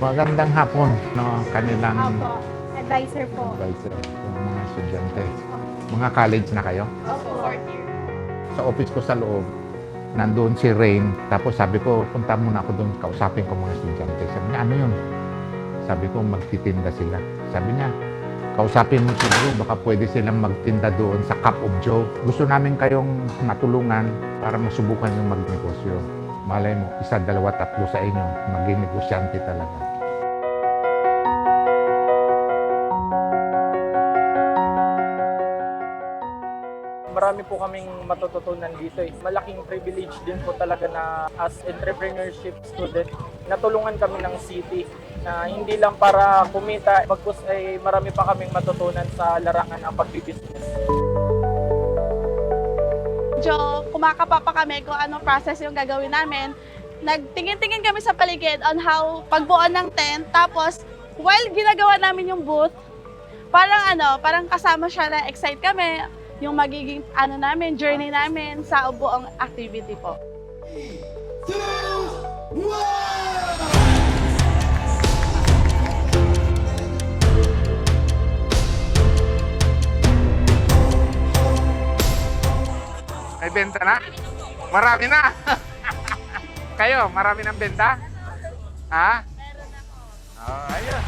Magandang hapon, no, kanilang Opo, advisor po. advisor, yung mga estudyante. Mga college na kayo? Opo, fourth year. Sa office ko sa loob, nandoon si Rain. Tapos sabi ko, punta muna ako doon, kausapin ko mga estudyante. Sabi niya, ano yun? Sabi ko, magtitinda sila. Sabi niya, kausapin mo si Joe, baka pwede silang magtinda doon sa Cup of Joe. Gusto namin kayong matulungan para masubukan yung magnegosyo. Malay mo, isa, dalawa, tatlo sa inyo, maging negosyante talaga. Marami po kaming matututunan dito. Malaking privilege din po talaga na as entrepreneurship student, natulungan kami ng city na hindi lang para kumita, bagkus ay marami pa kaming matutunan sa larangan ng pagbibusiness. Medyo kumakapa pa kami kung anong process yung gagawin namin. Nagtingin-tingin kami sa paligid on how pagbuo ng tent. Tapos, while ginagawa namin yung booth, parang kasama siya na excite kami yung magiging journey namin sa buong activity po. May benta na? Marami na! Kayo, marami ng benta? Ha? Oh, ayun.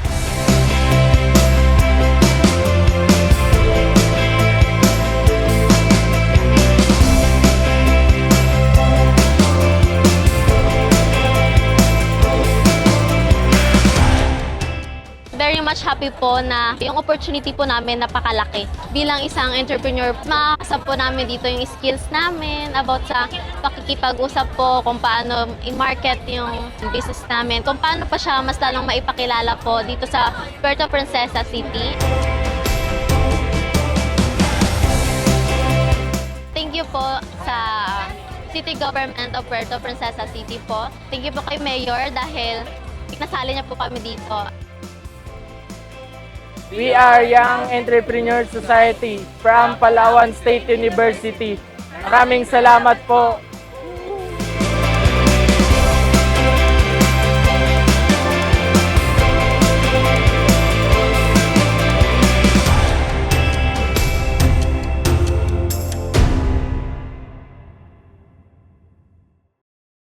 Very much happy po na yung opportunity po namin napakalaki. Bilang isang entrepreneur, makakasap po namin dito yung skills namin about sa pakikipag-usap po kung paano i-market yung business namin, kung paano pa siya mas lalong maipakilala po dito sa Puerto Princesa City. Thank you po sa City Government of Puerto Princesa City po. Thank you po kay Mayor dahil nasali niya po kami dito. We are Young Entrepreneur Society from Palawan State University. Maraming salamat po